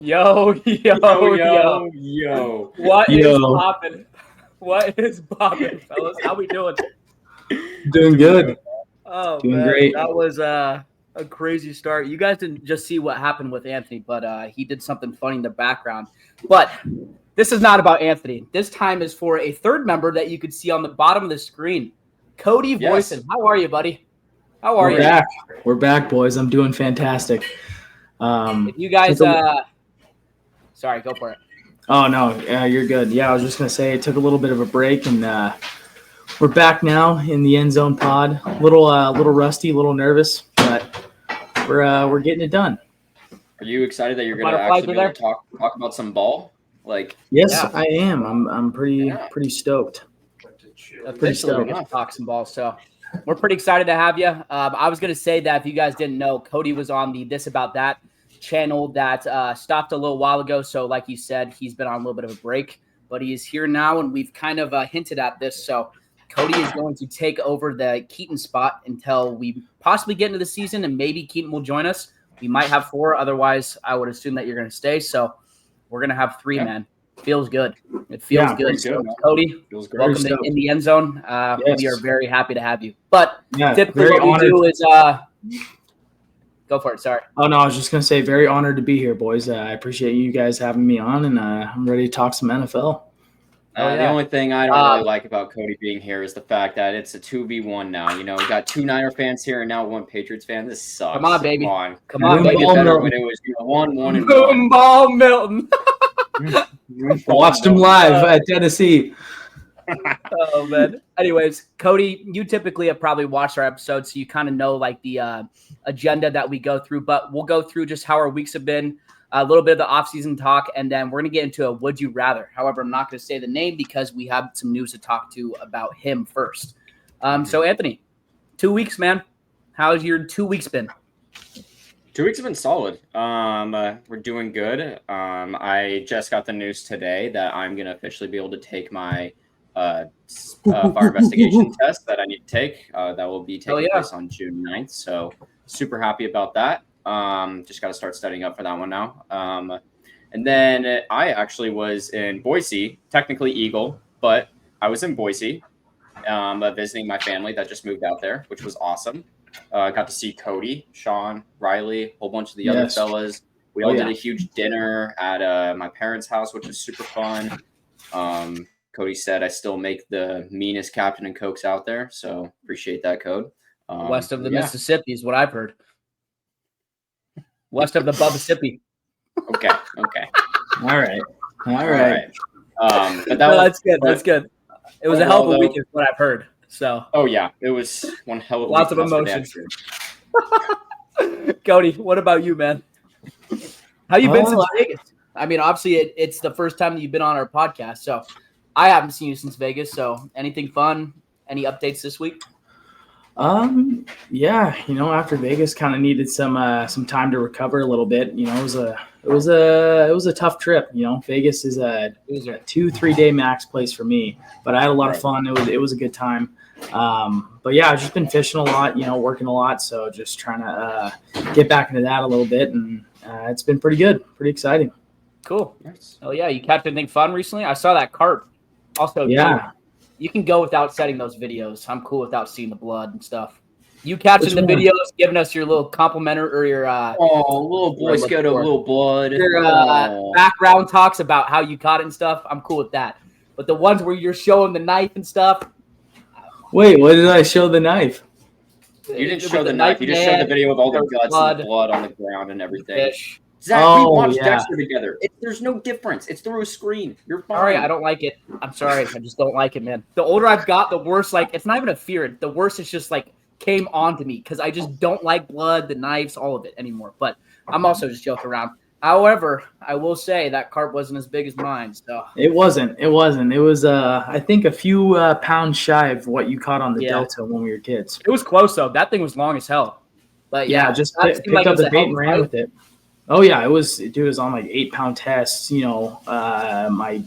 Yo. What is poppin'? What is poppin', fellas? How we doing? Doing good. Oh, Doing man. great. That was a crazy start. You guys didn't just see what happened with Anthony, but he did something funny in the background. But this is not about Anthony. This time is for a third member that you could see on the bottom of the screen. Cody Voisin. How are you, buddy? How are you? Back. We're back, boys. I'm doing fantastic. If you guys sorry, go for it. Oh, no. You're good. Yeah, I was just going to say it took a little bit of a break, and we're back now in the Endzone pod. A little rusty, a little nervous, but we're getting it done. Are you excited that you're going to actually be able to talk about some ball? Yes, yeah. I am. I'm pretty stoked. Pretty stoked to talk some ball. So we're pretty excited to have you. I was going to say that if you guys didn't know, Cody was on the This About That channel that stopped a little while ago. So like you said, he's been on a little bit of a break, but he is here now, and we've kind of hinted at this. So Cody is going to take over the Keaton spot until we possibly get into the season, and maybe Keaton will join us. We might have 4. Otherwise, I would assume that you're going to stay. So we're going to have 3, man. Feels good. It feels good. So, Cody, welcome to In the End Zone. Yes. We are very happy to have you. But typically what we do is go for it. Sorry. Oh, no, I was just going to say very honored to be here, boys. I appreciate you guys having me on, and I'm ready to talk some NFL. The only thing I don't really like about Cody being here is the fact that it's a 2v1 now. You know, we got 2 Niner fans here and now 1 Patriots fan. This sucks. Come on, baby. Come on, baby. Better when it was 1-1 and 1. Boom ball Milton. I watched him live at Tennessee. Oh, man. Anyways, Cody, you typically have probably watched our episodes, so you kind of know like the agenda that we go through. But we'll go through just how our weeks have been, a little bit of the offseason talk, and then we're going to get into a would you rather. However, I'm not going to say the name because we have some news to talk to about him first. So, Anthony, 2 weeks, man. How's your 2 weeks been? 2 weeks have been solid. We're doing good. I just got the news today that I'm going to officially be able to take my fire investigation test that I need to take. That will be taking place on June 9th. So super happy about that. Just got to start studying up for that one now. And then I actually was in Boise, technically Eagle, but I was in Boise visiting my family that just moved out there, which was awesome. Got to see Cody, Sean, Riley, a whole bunch of the other fellas. We all did a huge dinner at my parents' house, which was super fun. Cody said I still make the meanest Captain and Cokes out there, so appreciate that, Code. West of the Mississippi is what I've heard. West of the Mississippi. Okay. All right. But that's good. That's good. It was a hell of a week, is what I've heard. So. Oh yeah, it was one hell of a lots of emotions. Cody, what about you, man? How you been since Vegas? I mean, obviously it's the first time that you've been on our podcast, so I haven't seen you since Vegas. So anything fun? Any updates this week? Yeah, after Vegas kind of needed some time to recover a little bit. It was a tough trip. Vegas is a 2-3 day max place for me, but I had a lot of fun. It was a good time. But yeah, I've just been fishing a lot, working a lot. So just trying to, get back into that a little bit, and, it's been pretty good, pretty exciting. Cool. Nice. Oh yeah. You catch anything fun recently? I saw that carp. Also, yeah. You can go without setting those videos. I'm cool without seeing the blood and stuff. You catching the videos, giving us your little complimentary or your little boy scout of little blood. Your background talks about how you caught it and stuff. I'm cool with that. But the ones where you're showing the knife and stuff. Wait, what did I show the knife? You didn't show the knife. You just showed the video of all the guts and the blood on the ground and everything. Fish. Zach, we watched Dexter together. There's no difference. It's through a screen. You're fine. Sorry, I don't like it. I'm sorry. I just don't like it, man. The older I've got, the worse. It's not even a fear. The worse it's just came on to me because I just don't like blood, the knives, all of it anymore. But I'm also just joking around. However, I will say that carp wasn't as big as mine. So it wasn't. It was I think a few pounds shy of what you caught on the Delta when we were kids. It was close though. That thing was long as hell. But just picked up the bait and ran with it. Oh yeah, it was on 8-pound tests. My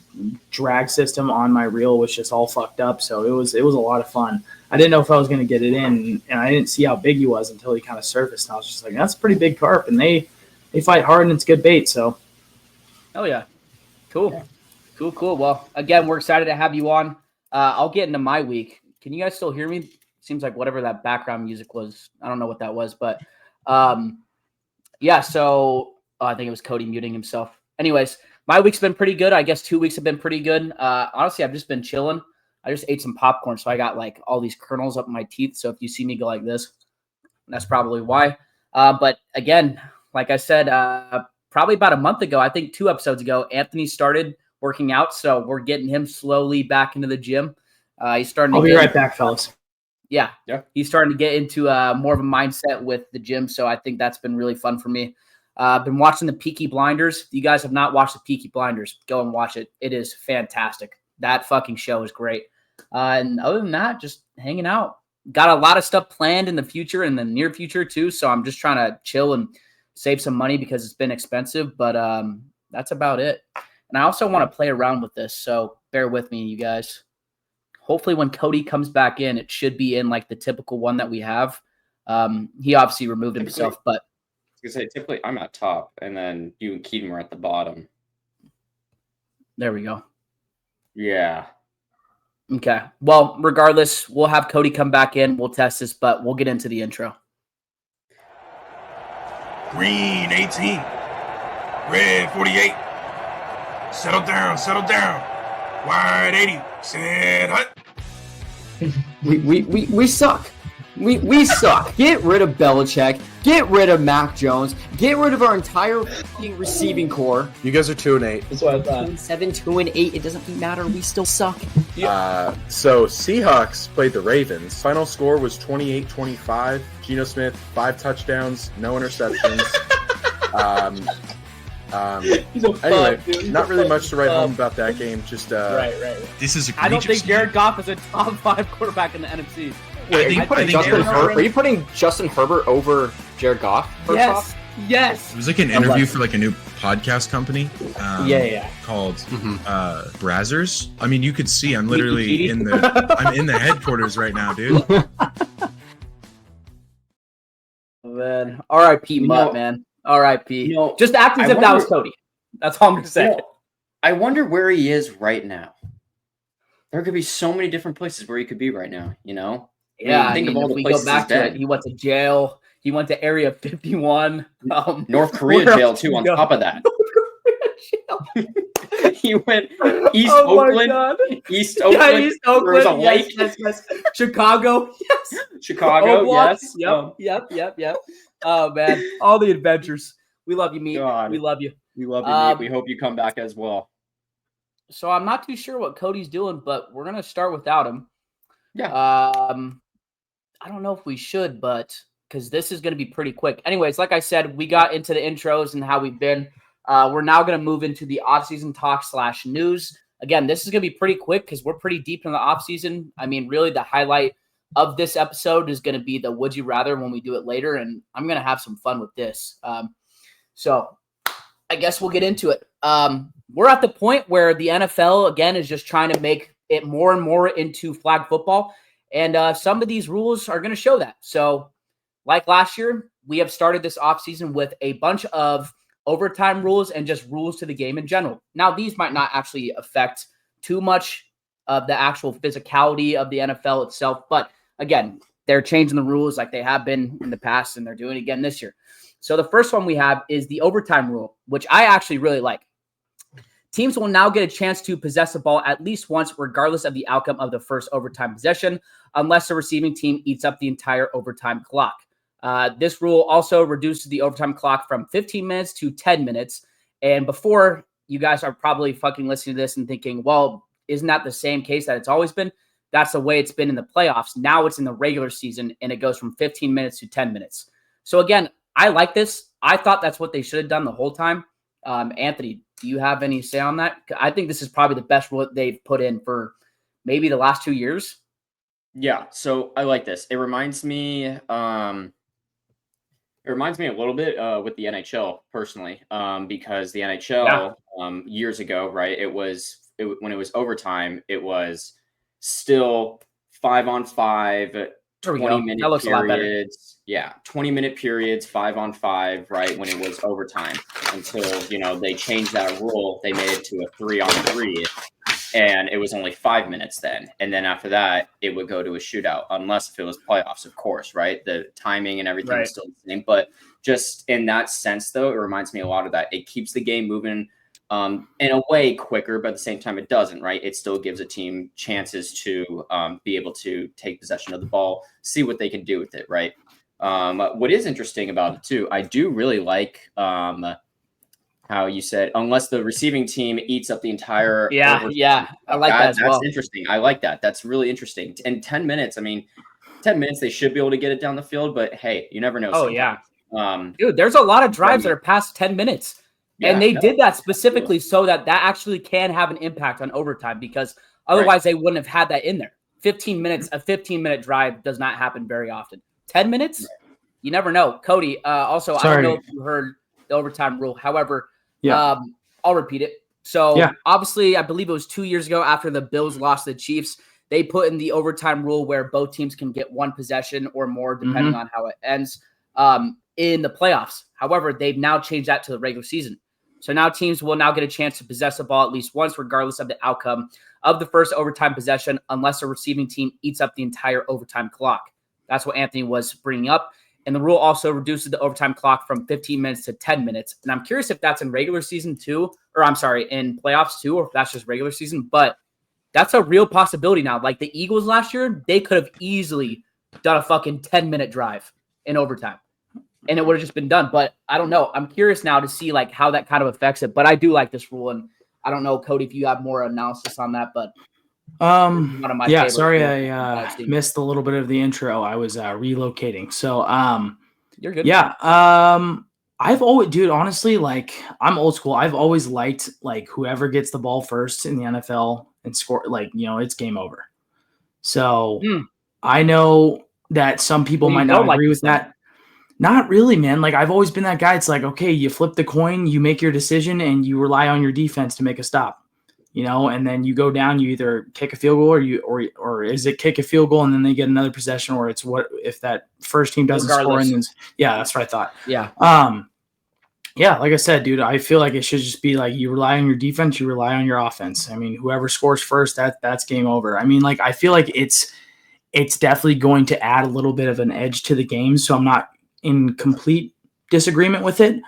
drag system on my reel was just all fucked up, so it was a lot of fun. I didn't know if I was going to get it in, and I didn't see how big he was until he kind of surfaced. And I was just like, that's a pretty big carp, and they fight hard and it's good bait. So Oh, yeah. Cool. Cool. Well, again, we're excited to have you on. I'll get into my week. Can you guys still hear me? Seems like whatever that background music was, I don't know what that was, but yeah, so I think it was Cody muting himself. Anyways, my week's been pretty good. I guess 2 weeks have been pretty good. Honestly, I've just been chilling. I just ate some popcorn, so I got like all these kernels up in my teeth. So if you see me go like this, that's probably why. But again, like I said, probably about a month ago, I think 2 episodes ago, Anthony started working out. So we're getting him slowly back into the gym. He's starting. I'll be right back, fellas. Yeah. He's starting to get into more of a mindset with the gym. So I think that's been really fun for me. I've been watching the Peaky Blinders. If you guys have not watched the Peaky Blinders, go and watch it. It is fantastic. That fucking show is great. And other than that, just hanging out. Got a lot of stuff planned in the future, in the near future too. So I'm just trying to chill and save some money because it's been expensive. But that's about it. And I also want to play around with this. So bear with me, you guys. Hopefully when Cody comes back in, it should be in like the typical one that we have. He obviously removed himself, but I was gonna say typically I'm at top and then you and Keaton were at the bottom. There we go. Yeah. Okay. Well, regardless, we'll have Cody come back in. We'll test this, but we'll get into the intro. Green 18. Red 48. Settle down. Wide 80. Set hut. We suck. We suck. Get rid of Belichick. Get rid of Mac Jones. Get rid of our entire fucking receiving core. You guys are 2-8. That's what I thought. 2-7, 2-8. It doesn't matter. We still suck. So Seahawks played the Ravens. Final score was 28-25. Geno Smith, 5 touchdowns, no interceptions. Anyway, not really much to write home about that game. Just Right. This is I don't think egregious. Jared Goff is a top 5 quarterback in the NFC. Wait, are you putting Justin Herbert over Jared Goff? Yes. It was like an interview for like a new podcast company. Yeah. Called Brazzers. I mean, you could see I'm literally in the headquarters right now, dude. Man, R.I.P. Mutt, man. R.I.P. Just act as if that was Cody. That's all I'm going to say. I wonder where he is right now. There could be so many different places where he could be right now, you know? Yeah, think of all the we places go back he's to been. it. He went to jail. He went to Area 51. North Korea jail, too, on top of that. He went East Oakland. East Oakland. Yeah, East Oakland. There was a lake. Yes. Chicago. Yes. Chicago, yes. Yep. Oh, man. All the adventures. We love you, Meat. God. We love you. We love you, mate. We hope you come back as well. So I'm not too sure what Cody's doing, but we're going to start without him. Yeah. I don't know if we should, but because this is going to be pretty quick. Anyways, like I said, we got into the intros and how we've been. We're now going to move into the offseason talk / news. Again, this is going to be pretty quick because we're pretty deep in the offseason. I mean, really the highlight of this episode is going to be the Would You Rather when we do it later, and I'm going to have some fun with this. So I guess we'll get into it. We're at the point where the NFL, again, is just trying to make it more and more into flag football. And some of these rules are going to show that. So like last year, we have started this offseason with a bunch of overtime rules and just rules to the game in general. Now, these might not actually affect too much of the actual physicality of the NFL itself. But again, they're changing the rules like they have been in the past, and they're doing it again this year. So the first one we have is the overtime rule, which I actually really like. Teams will now get a chance to possess the ball at least once, regardless of the outcome of the first overtime possession, unless the receiving team eats up the entire overtime clock. This rule also reduces the overtime clock from 15 minutes to 10 minutes. And before, you guys are probably fucking listening to this and thinking, well, isn't that the same case that it's always been? That's the way it's been in the playoffs. Now it's in the regular season, and it goes from 15 minutes to 10 minutes. So again, I like this. I thought that's what they should have done the whole time. Anthony, do you have any say on that? I think this is probably the best rule they've put in for maybe the last 2 years. Yeah, so I like this. It reminds me a little bit with the NHL personally, because the NHL years ago, right? When it was overtime, it was still 5-on-5, 20-minute periods. Yeah, 20-minute periods, 5-on-5, right, when it was overtime, until, they changed that rule. They made it to a 3-on-3, and it was only 5 minutes then. And then after that, it would go to a shootout, unless if it was playoffs, of course, right? The timing and everything is still the same. But just in that sense, though, it reminds me a lot of that. It keeps the game moving in a way quicker, but at the same time, it doesn't, right? It still gives a team chances to be able to take possession of the ball, see what they can do with it, right? What is interesting about it, too, I do really like how you said, unless the receiving team eats up the entire. Yeah, I like that as well. That's interesting. I like that. That's really interesting. In 10 minutes, 10 minutes, they should be able to get it down the field, but hey, you never know. Oh, yeah. Dude, there's a lot of drives that are past 10 minutes. And they did that specifically so that actually can have an impact on overtime, because otherwise they wouldn't have had that in there. 15 minutes, a 15-minute drive does not happen very often. 10 minutes, you never know. Cody, also, I don't know if you heard the overtime rule. However, I'll repeat it. So obviously, I believe it was 2 years ago after the Bills lost to the Chiefs, they put in the overtime rule where both teams can get one possession or more, depending on how it ends in the playoffs. However, they've now changed that to the regular season. So now teams will now get a chance to possess the ball at least once, regardless of the outcome of the first overtime possession, unless a receiving team eats up the entire overtime clock. That's what Anthony was bringing up. And the rule also reduces the overtime clock from 15 minutes to 10 minutes. And I'm curious if that's in regular season too, or in playoffs too, or if that's just regular season. But that's a real possibility now. Like the Eagles last year, they could have easily done a fucking 10-minute drive in overtime, and it would have just been done. But I don't know. I'm curious now to see like how that kind of affects it. But I do like this rule, and I don't know, Cody, if you have more analysis on that. But one of my sorry, I missed a little bit of the intro. I was relocating, so you're good. Yeah, I've always, dude, honestly, like I'm old school. I've always liked like whoever gets the ball first in the NFL and score, like it's game over. So I know that some people might not agree with that. Not really, man. Like I've always been that guy. It's like, okay, you flip the coin, you make your decision, and you rely on your defense to make a stop. And then you go down, you either kick a field goal or is it kick a field goal and then they get another possession, or it's what if that first team doesn't score and then that's what I thought. Yeah. Like I said, dude, I feel like it should just be like you rely on your defense, you rely on your offense. Whoever scores first, that's game over. I feel like it's definitely going to add a little bit of an edge to the game. So I'm not in complete disagreement with it.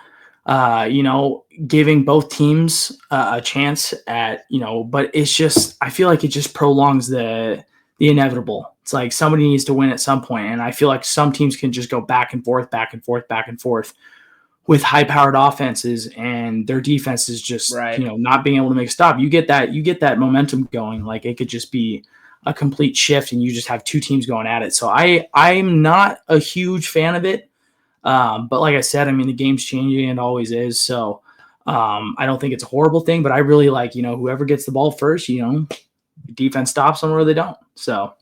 Giving both teams a chance at, but it's just, I feel like it just prolongs the inevitable. It's like somebody needs to win at some point. And I feel like some teams can just go back and forth with high powered offenses, and their defense is just, not being able to make a stop. You get that momentum going. Like it could just be a complete shift and you just have two teams going at it. So I'm not a huge fan of it. But like I said, the game's changing and it always is. So I don't think it's a horrible thing, but I really like, whoever gets the ball first, defense stops them or they don't. So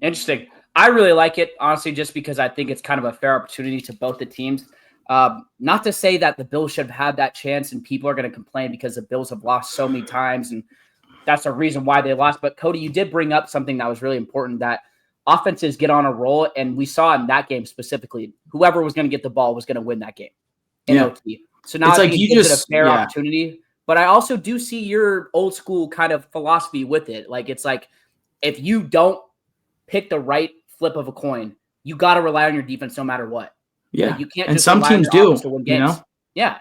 Interesting. I really like it, honestly, just because I think it's kind of a fair opportunity to both the teams. Not to say that the Bills should have had that chance and people are going to complain because the Bills have lost so many times and that's a reason why they lost. But Cody, you did bring up something that was really important, that offenses get on a roll, and we saw in that game specifically, whoever was going to get the ball was going to win that game in OT. So now it's like you just a fair opportunity. But I also do see your old school kind of philosophy with it. Like it's like if you don't pick the right flip of a coin, you got to rely on your defense no matter what. Yeah, like you can't. And just some teams do to win games. Yeah.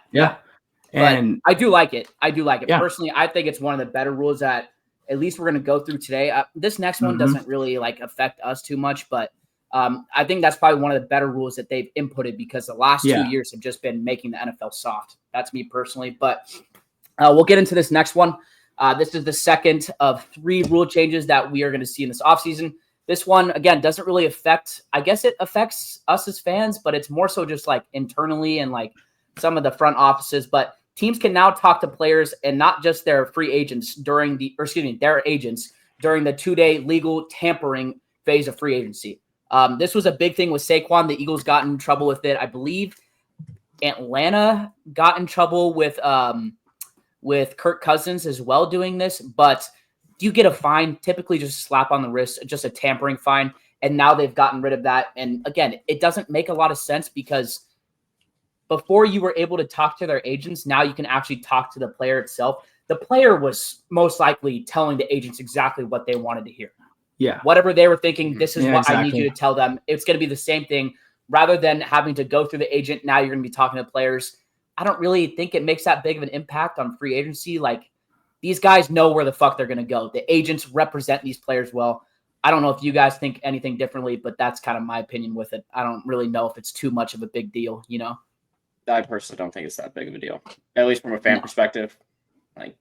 And I do like it. Personally, I think it's one of the better rules that at least we're going to go through today. This next one doesn't really like affect us too much, but I think that's probably one of the better rules that they've inputted, because the last 2 years have just been making the NFL soft. That's me personally, but we'll get into this next one. This is the second of 3 rule changes that we are going to see in this offseason. This one, again, doesn't really affect, I guess it affects us as fans, but it's more so just like internally and like some of the front offices. But teams can now talk to players and not just their free agents their agents during the 2-day legal tampering phase of free agency. This was a big thing with Saquon. The Eagles got in trouble with it. I believe Atlanta got in trouble with Kirk Cousins as well doing this, but you get a fine, typically just a slap on the wrist, just a tampering fine. And now they've gotten rid of that. And again, it doesn't make a lot of sense because before you were able to talk to their agents, now you can actually talk to the player itself. The player was most likely telling the agents exactly what they wanted to hear. Yeah. Whatever they were thinking, this is what exactly. I need you to tell them. It's going to be the same thing. Rather than having to go through the agent, now you're going to be talking to players. I don't really think it makes that big of an impact on free agency. Like, these guys know where the fuck they're going to go. The agents represent these players well. I don't know if you guys think anything differently, but that's kind of my opinion with it. I don't really know if it's too much of a big deal, you know? I personally don't think it's that big of a deal, at least from a fan perspective. Like,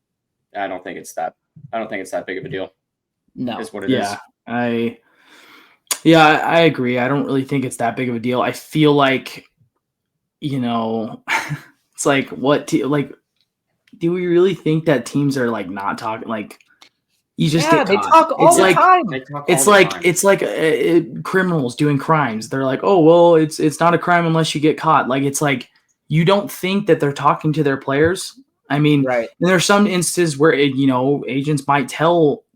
I don't think it's that big of a deal. No, is what it is. I agree. I don't really think it's that big of a deal. I feel like, you know, it's like, do we really think that teams are like not talking? Like, you just get they caught. talk all the time. It's like criminals doing crimes. They're like, oh well, it's not a crime unless you get caught. Like, it's like, you don't think that they're talking to their players. I mean, right. And there are some instances where agents might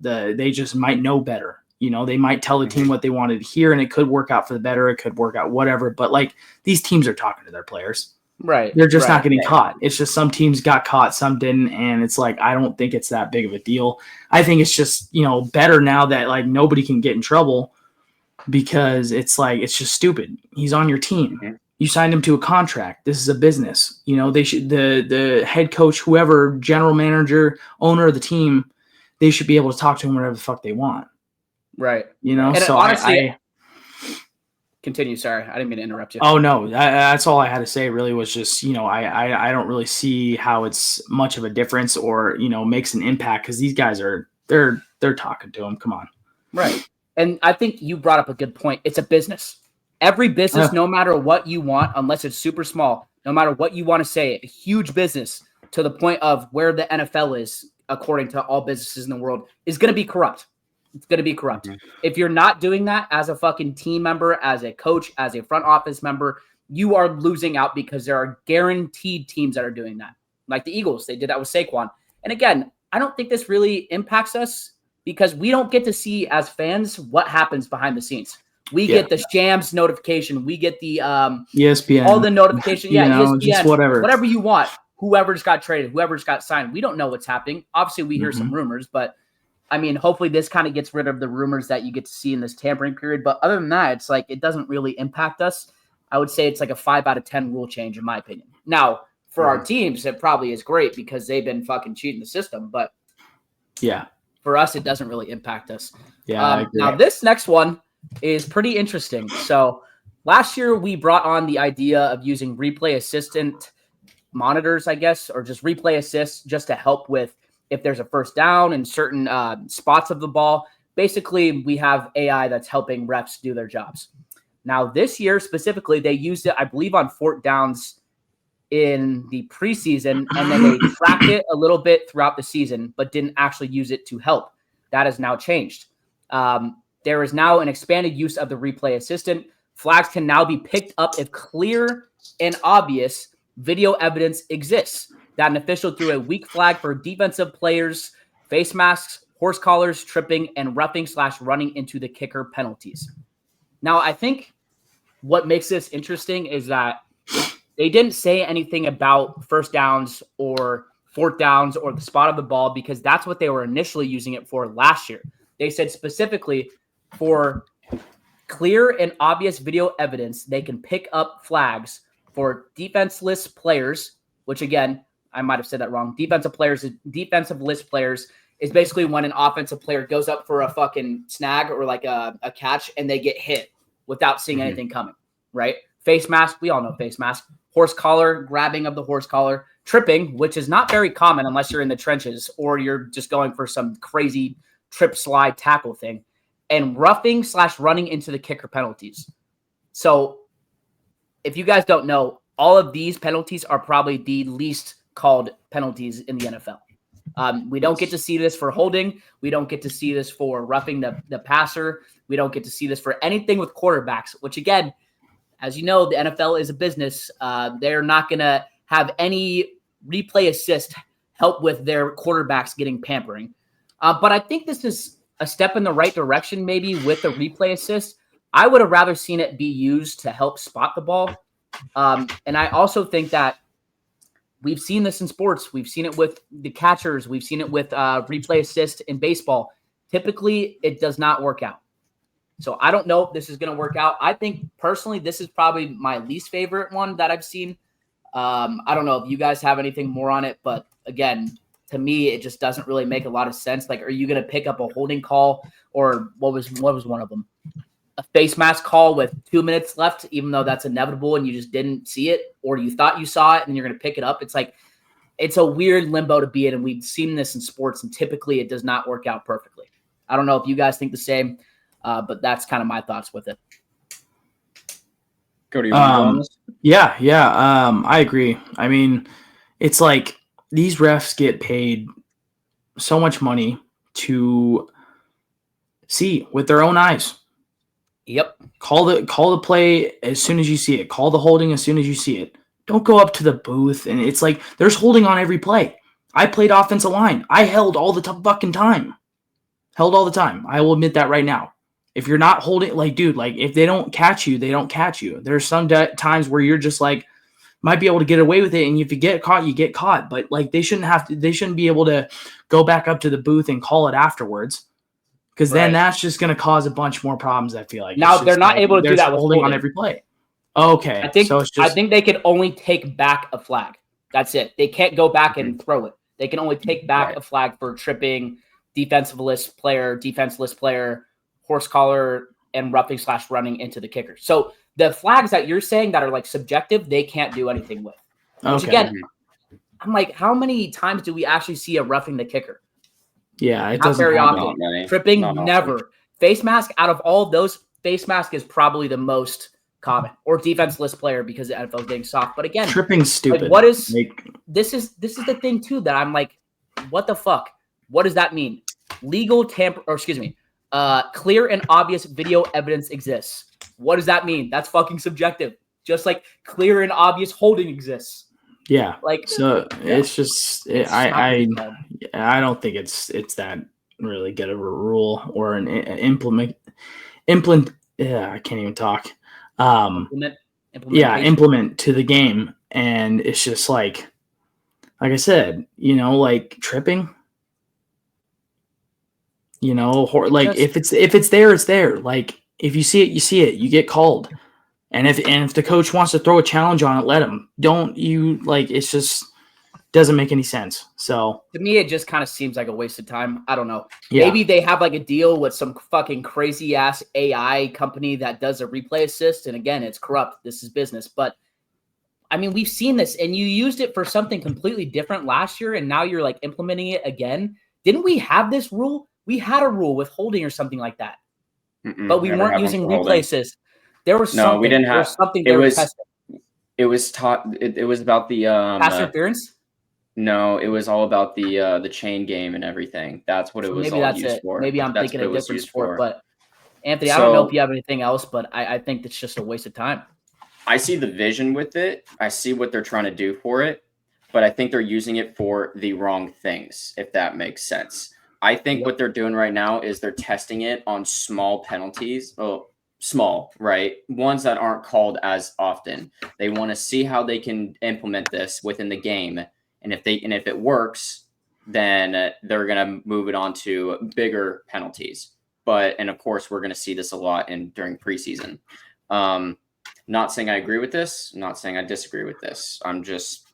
they just might know better. You know, they might tell the team what they wanted to hear, and it could work out for the better. It could work out whatever. But like, these teams are talking to their players. Right. They're just not getting caught. It's just some teams got caught, some didn't. And it's like, I don't think it's that big of a deal. I think it's just, better now that like nobody can get in trouble, because it's like, it's just stupid. He's on your team. Mm-hmm. You signed him to a contract. This is a business. They should, the head coach, whoever, general manager, owner of the team, they should be able to talk to him whatever the fuck they want. Right. And so honestly, continue. Sorry, I didn't mean to interrupt you. Oh no, that's all I had to say. Really was just I don't really see how it's much of a difference or makes an impact, because these guys they're talking to him. Come on. Right. And I think you brought up a good point. It's a business. Every business, no matter what you want, unless it's super small, no matter what you want to say, a huge business to the point of where the NFL is, according to all businesses in the world, is going to be corrupt. It's going to be corrupt. Mm-hmm. If you're not doing that as a fucking team member, as a coach, as a front office member, you are losing out, because there are guaranteed teams that are doing that. Like the Eagles, they did that with Saquon. And again, I don't think this really impacts us, because we don't get to see as fans what happens behind the scenes. We get the Shams notification. We get the ESPN, all the notifications. Yeah, ESPN, just whatever you want. Whoever's got traded, whoever's got signed. We don't know what's happening. Obviously, we hear some rumors, but I mean, hopefully this kind of gets rid of the rumors that you get to see in this tampering period. But other than that, it's like, it doesn't really impact us. I would say it's like a 5 out of 10 rule change, in my opinion. Now, for our teams, it probably is great because they've been fucking cheating the system. But yeah, for us, it doesn't really impact us. Yeah. Now, this next one is pretty interesting. So last year, we brought on the idea of using replay assistant monitors, I guess, or just replay assists, just to help with if there's a first down in certain spots of the ball. Basically, we have AI that's helping refs do their jobs. Now, this year specifically, they used it, I believe, on fourth downs in the preseason, and then they tracked it a little bit throughout the season, but didn't actually use it to help. That has now changed. There is now an expanded use of the replay assistant. Flags can now be picked up if clear and obvious video evidence exists that an official threw a weak flag for defensive players, face masks, horse collars, tripping, and roughing/running into the kicker penalties. Now, I think what makes this interesting is that they didn't say anything about first downs or fourth downs or the spot of the ball, because that's what they were initially using it for last year. They said specifically for clear and obvious video evidence, they can pick up flags for defenseless players, which again, I might have said that wrong. Defensive list players is basically when an offensive player goes up for a fucking snag or like a catch and they get hit without seeing anything coming, right? Face mask, we all know face mask. Horse collar, grabbing of the horse collar. Tripping, which is not very common unless you're in the trenches or you're just going for some crazy trip, slide, tackle thing. And roughing/running into the kicker penalties. So if you guys don't know, all of these penalties are probably the least called penalties in the NFL. We don't get to see this for holding. We don't get to see this for roughing the passer. We don't get to see this for anything with quarterbacks, which again, as you know, the NFL is a business. They're not going to have any replay assist help with their quarterbacks getting pampering. But I think this is a step in the right direction, maybe with the replay assist. I would have rather seen it be used to help spot the ball. And I also think that we've seen this in sports. We've seen it with the catchers. We've seen it with replay assist in baseball. Typically, it does not work out. So I don't know if this is going to work out. I think personally, this is probably my least favorite one that I've seen. I don't know if you guys have anything more on it, but again, to me, it just doesn't really make a lot of sense. Like, are you going to pick up a holding call, or what was one of them? A face mask call with 2 minutes left, even though that's inevitable and you just didn't see it, or you thought you saw it and you're going to pick it up. It's like, it's a weird limbo to be in. And we've seen this in sports, and typically it does not work out perfectly. I don't know if you guys think the same, but that's kind of my thoughts with it. Cody, you want to go on this? Yeah. I agree. I mean, it's like these refs get paid so much money to see with their own eyes. Yep. Call the play as soon as you see it. Call the holding as soon as you see it. Don't go up to the booth. And it's like there's holding on every play. I played offensive line. I held all the fucking time. Held all the time. I will admit that right now. If you're not holding, like, dude, like, if they don't catch you, they don't catch you. There's some times where you're just like, might be able to get away with it, and if you get caught, you get caught. But like, they shouldn't be able to go back up to the booth and call it afterwards, because then that's just going to cause a bunch more problems. I feel like now they're not able to do that with holding on every play. Okay, I think they can only take back a flag. That's it. They can't go back and throw it. They can only take back a flag for tripping, defenseless player, horse collar, and roughing/running into the kicker. So the flags that you're saying that are like subjective, they can't do anything with. Which again, I'm like, how many times do we actually see a roughing the kicker? Yeah, it not doesn't very happen. often. Tripping, never. Often. Face mask, out of all of those, face mask is probably the most common, or defenseless player, because the NFL is getting soft. But again, tripping's stupid. Like, what is this is the thing too that I'm like, what the fuck? What does that mean? Legal tamper, or excuse me, clear and obvious video evidence exists. What does that mean? That's fucking subjective. Just like clear and obvious holding exists. Yeah. Like, so it's just I don't think it's that really good of a rule or an implement. Yeah, I can't even talk. Implement to the game, and it's just like I said, like tripping. Like if it's there, it's there. Like if you see it, you see it. You get called. And if the coach wants to throw a challenge on it, let him. Don't you like? It's just doesn't make any sense. So to me, it just kind of seems like a waste of time. I don't know. Yeah. Maybe they have like a deal with some fucking crazy ass AI company that does a replay assist. And again, it's corrupt. This is business. But I mean, we've seen this, and you used it for something completely different last year, and now you're like implementing it again. Didn't we have this rule? We had a rule with holding or something like that, but we weren't using replay assist. There was something. No, we didn't have something. It was taught. It was about the pass interference. No, it was all about the chain game and everything. That's what it was all used for. Maybe I'm thinking a different sport, but Anthony, I don't know if you have anything else, but I think it's just a waste of time. I see the vision with it. I see what they're trying to do for it, but I think they're using it for the wrong things, if that makes sense. I think what they're doing right now is they're testing it on small penalties. Oh, small, right? Ones that aren't called as often. They want to see how they can implement this within the game. And if it works, then they're going to move it on to bigger penalties. And of course, we're going to see this a lot during preseason. Not saying I agree with this, not saying I disagree with this. I'm just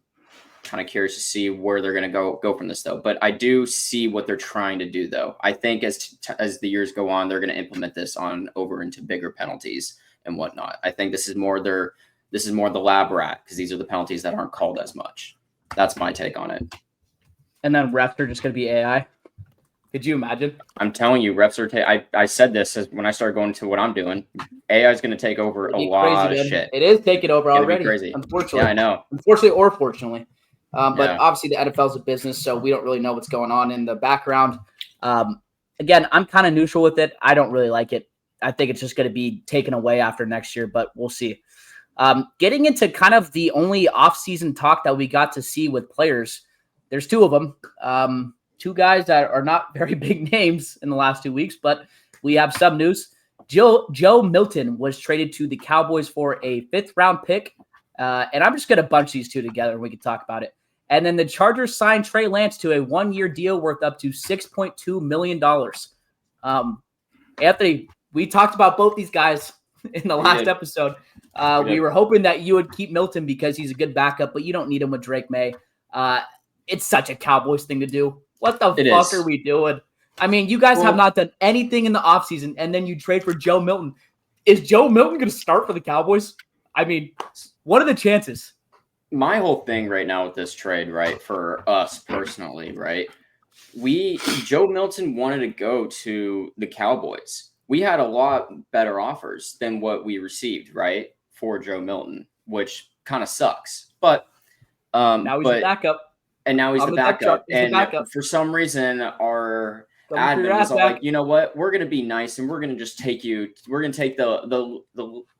kind of curious to see where they're going to go from this, though. But I do see what they're trying to do, though. I think as the years go on, they're going to implement this over into bigger penalties and whatnot. I think this is more the lab rat, because these are the penalties that aren't called as much. That's my take on it. And then refs are just going to be AI. Could you imagine? I'm telling you, refs are. I said this when I started going to what I'm doing. AI is going to take over a lot of shit. It is taking over already. Crazy. Unfortunately, yeah, I know. Unfortunately or fortunately, but obviously the NFL is a business, so we don't really know what's going on in the background. Again, I'm kind of neutral with it. I don't really like it. I think it's just going to be taken away after next year, but we'll see. Getting into kind of the only off-season talk that we got to see with players, there's two of them. Two guys that are not very big names in the last 2 weeks, but we have some news. Joe Milton was traded to the Cowboys for a 5th-round pick. And I'm just going to bunch these two together and we can talk about it. And then the Chargers signed Trey Lance to a 1-year deal worth up to $6.2 million. Anthony, we talked about both these guys in the last episode. We were hoping that you would keep Milton because he's a good backup, but you don't need him with Drake May. It's such a Cowboys thing to do. What the fuck are we doing? I mean, you guys have not done anything in the offseason, and then you trade for Joe Milton. Is Joe Milton going to start for the Cowboys? I mean, what are the chances? My whole thing right now with this trade, right, for us personally, right, Joe Milton wanted to go to the Cowboys. We had a lot better offers than what we received, right, for Joe Milton, which kind of sucks. But now he's the backup. And now he's the backup. For some reason, our admin was all like, you know what? We're going to be nice and we're going to just take you. We're going to take the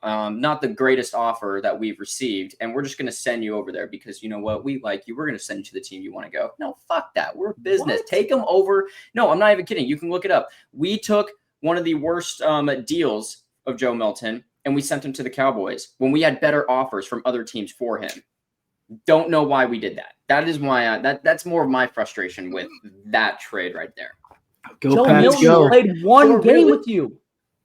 not the greatest offer that we've received. And we're just going to send you over there because you know what? We like you. We're going to send you to the team you want to go. No, fuck that. We're business. What? Take them over. No, I'm not even kidding. You can look it up. We took one of the worst deals of Joe Milton and we sent him to the Cowboys when we had better offers from other teams for him. Don't know why we did that. That is why that's more of my frustration with that trade right there. Joe Milton played one game with you.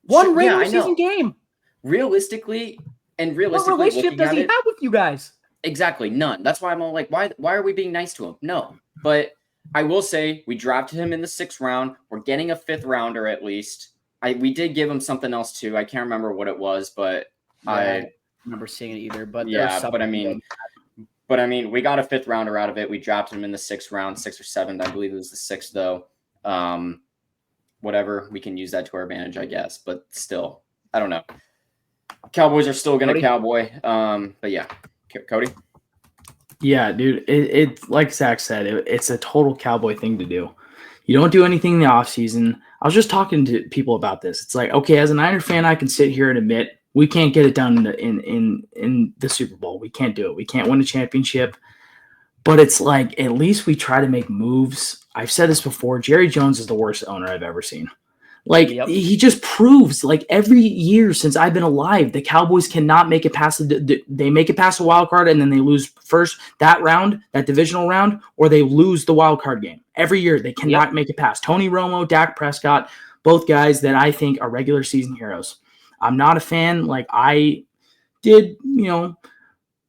One regular season game. Realistically, what relationship does he have with you guys? Exactly, none. That's why I'm all like, why are we being nice to him? No. But I will say we drafted him in the 6th round. We're getting a 5th rounder at least. We did give him something else too. I can't remember what it was, but I don't remember seeing it either. But But I mean, we got a 5th rounder out of it. We drafted him in the 6th round, 6th or 7th. I believe it was the 6th though. Whatever, we can use that to our advantage, I guess. But still, I don't know. Cowboys are still going to cowboy. But yeah, Cody. Yeah, dude. It like Zach said, it's a total Cowboy thing to do. You don't do anything in the offseason. I was just talking to people about this. It's like, okay, as a Niner fan, I can sit here and admit we can't get it done in the Super Bowl. We can't do it. We can't win a championship. But it's like, at least we try to make moves. I've said this before. Jerry Jones is the worst owner I've ever seen. Like, he just proves, like, every year since I've been alive, the Cowboys cannot make it past they make it past the wild card, and then they lose first that round, that divisional round, or they lose the wild card game. Every year, they cannot make it past. Tony Romo, Dak Prescott, both guys that I think are regular season heroes. I'm not a fan. Like, I did,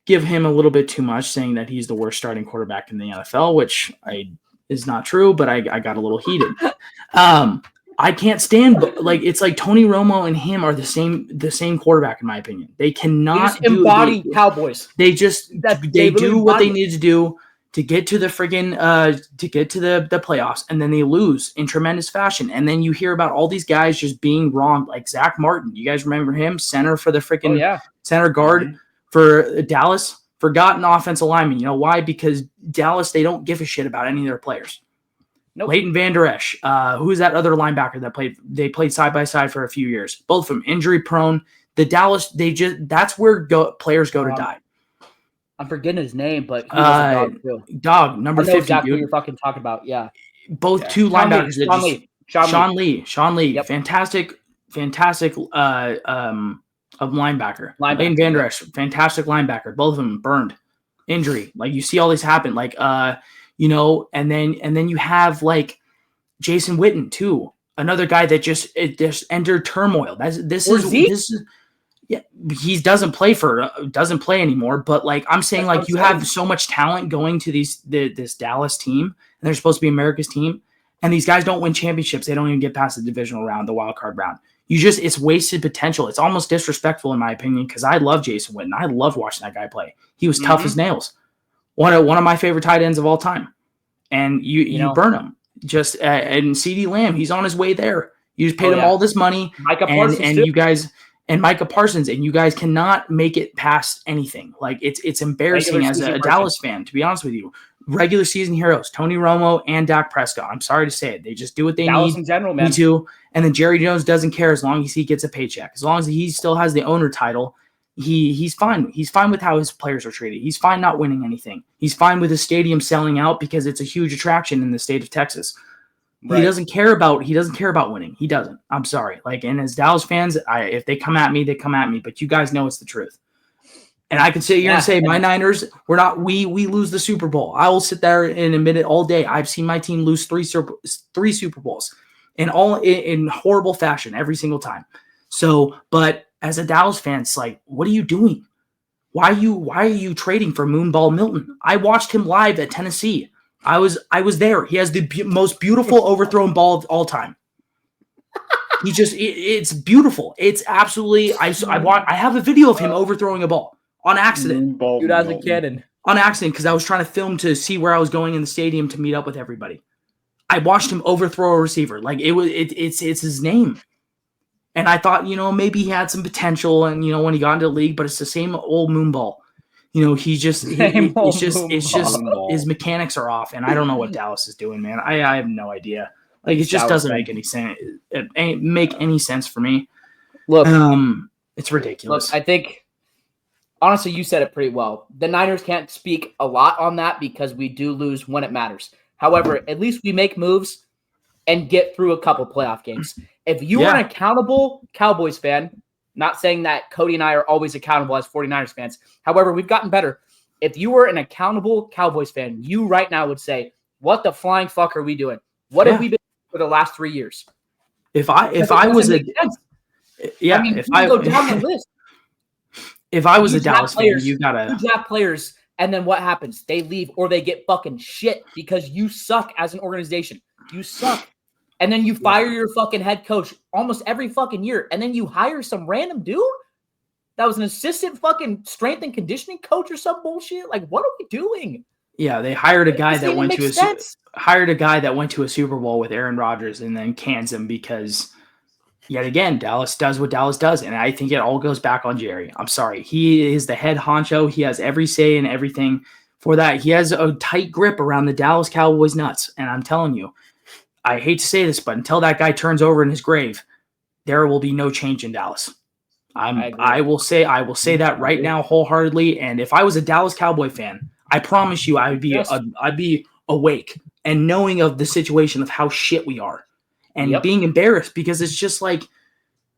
give him a little bit too much, saying that he's the worst starting quarterback in the NFL, which is not true, but I got a little heated. I can't stand, but it's like Tony Romo and him are the same quarterback in my opinion. They cannot embody Cowboys. They do what they need to do to get to the the playoffs, and then they lose in tremendous fashion. And then you hear about all these guys just being wrong, like Zach Martin. You guys remember him, center for the center guard for Dallas, forgotten offensive lineman. You know why? Because Dallas, they don't give a shit about any of their players. Nope. Leighton Vander Esch, who is that other linebacker that they played side by side for a few years, both from injury prone. The Dallas, that's where players go to die. I'm forgetting his name, but he was a dog too. Dog, number 50. Exactly who you're fucking talking about. Yeah. Both two linebackers. Sean Lee. Yep. Fantastic linebacker. Leighton Vander Esch, fantastic linebacker. Both of them burned. Injury. Like, you see all this happen. Like, and then you have like Jason Witten too, another guy that just entered turmoil. He doesn't play anymore. But like, I'm saying, like, you have so much talent going to this Dallas team, and they're supposed to be America's team, and these guys don't win championships. They don't even get past the divisional round, the wild card round. It's wasted potential. It's almost disrespectful in my opinion, because I love Jason Witten. I love watching that guy play. He was tough as nails. One of my favorite tight ends of all time. And you burn him. Just and CeeDee Lamb, he's on his way there. You just paid him all this money. Micah Parsons Micah Parsons, and you guys cannot make it past anything. Like, it's embarrassing as a Dallas fan, to be honest with you. Regular season heroes, Tony Romo and Dak Prescott. I'm sorry to say it. They just do what they Dallas need. In general, man. Me too. And then Jerry Jones doesn't care as long as he gets a paycheck. As long as he still has the owner title, he's fine. He's fine with how his players are treated. He's fine not winning anything. He's fine with his stadium selling out because it's a huge attraction in the state of Texas. He doesn't care about winning. He doesn't. I'm sorry. Like, and as Dallas fans, if they come at me, they come at me. But you guys know it's the truth. And I can sit here and say my Niners, we lose the Super Bowl. I will sit there and admit it all day. I've seen my team lose three Super Bowls in horrible fashion every single time. So, but as a Dallas fan, it's like, what are you doing? Why are you trading for Moonball Milton? I watched him live at Tennessee. I was there. He has the most beautiful overthrown ball of all time. It's beautiful. It's absolutely. I have a video of him overthrowing a ball on accident. Dude, as a cannon. On accident, because I was trying to film to see where I was going in the stadium to meet up with everybody. I watched him overthrow a receiver. Like it's his name. And I thought, maybe he had some potential, and when he got into the league, but it's the same old Moonball. His mechanics are off, and I don't know what Dallas is doing, man. I have no idea. Like, it just doesn't make any sense. It ain't make any sense for me. Look, it's ridiculous. Look, I think, honestly, you said it pretty well. The Niners can't speak a lot on that because we do lose when it matters. However, at least we make moves and get through a couple playoff games. If you are an accountable Cowboys fan, not saying that Cody and I are always accountable as 49ers fans. However, we've gotten better. If you were an accountable Cowboys fan, you right now would say, what the flying fuck are we doing? What have we been doing for the last 3 years? If I was a go down the list. If I was a Dallas fan, you draft players, and then what happens? They leave or they get fucking shit because you suck as an organization. You suck. And then you fire your fucking head coach almost every fucking year. And then you hire some random dude that was an assistant fucking strength and conditioning coach or some bullshit. Like, what are we doing? Yeah, they hired a guy that went to a Super Bowl with Aaron Rodgers and then cans him because, yet again, Dallas does what Dallas does. And I think it all goes back on Jerry. I'm sorry. He is the head honcho. He has every say in everything. For that, he has a tight grip around the Dallas Cowboys nuts. And I'm telling you, I hate to say this, but until that guy turns over in his grave, there will be no change in Dallas. I will say that right now wholeheartedly. And if I was a Dallas Cowboy fan, I promise you I'd be awake and knowing of the situation of how shit we are and being embarrassed because it's just like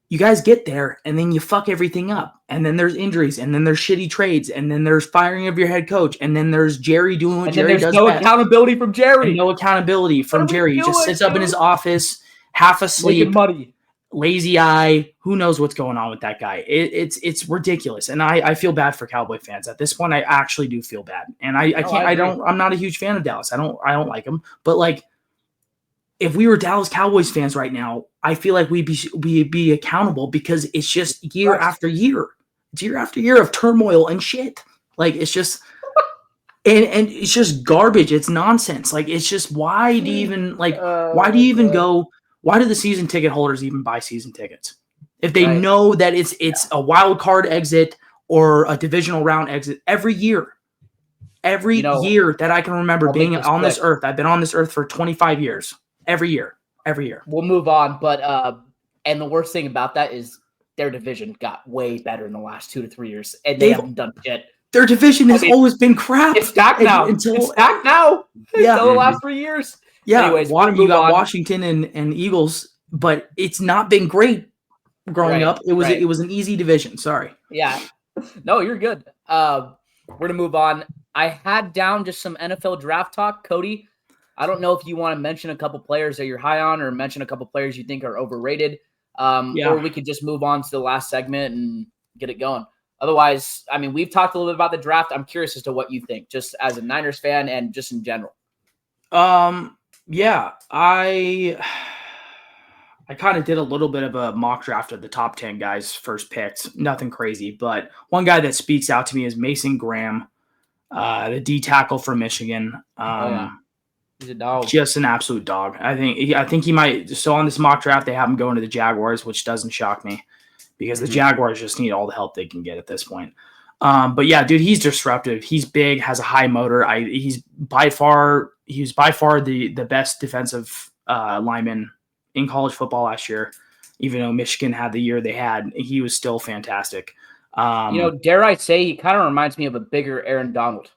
you guys get there and then you fuck everything up. And then there's injuries and then there's shitty trades and then there's firing of your head coach and then there's Jerry doing what Jerry does. And there's no accountability from Jerry. And no accountability from Jerry. He just sits up in his office, half asleep, lazy eye. Who knows what's going on with that guy? It's ridiculous. And I feel bad for Cowboy fans. At this point, I actually do feel bad. And I'm not a huge fan of Dallas. I don't like him. But like, if we were Dallas Cowboys fans right now, I feel like we'd be accountable because it's just year after year. It's year after year of turmoil and shit. Like, it's just and it's just garbage. It's nonsense. Like, it's just why do you even go? Why do the season ticket holders even buy season tickets? If they know that it's a wild card exit or a divisional round exit every year. Every year that I can remember being on this earth. I've been on this earth for 25 years. Every year. We'll move on, but and the worst thing about that is their division got way better in the last 2 to 3 years, and they haven't done shit. Their division has always been crap. It's stacked now. Until the last 3 years. Yeah, anyways, you got Washington and Eagles, but it's not been great growing up. It was an easy division. Sorry. Yeah. No, you're good. We're gonna move on. I had down just some NFL draft talk, Cody. I don't know if you want to mention a couple players that you're high on or mention a couple players you think are overrated. Or we could just move on to the last segment and get it going. Otherwise, I mean, we've talked a little bit about the draft. I'm curious as to what you think, just as a Niners fan and just in general. Yeah, I kind of did a little bit of a mock draft of the top 10 guys first picked. Nothing crazy, but one guy that speaks out to me is Mason Graham, the D tackle from Michigan. He's a dog. Just an absolute dog. I think he might. So on this mock draft, they have him going to the Jaguars, which doesn't shock me because the Jaguars just need all the help they can get at this point. But yeah, dude, he's disruptive. He's big, has a high motor. He was by far the best defensive lineman in college football last year. Even though Michigan had the year they had, he was still fantastic. Dare I say, he kind of reminds me of a bigger Aaron Donald.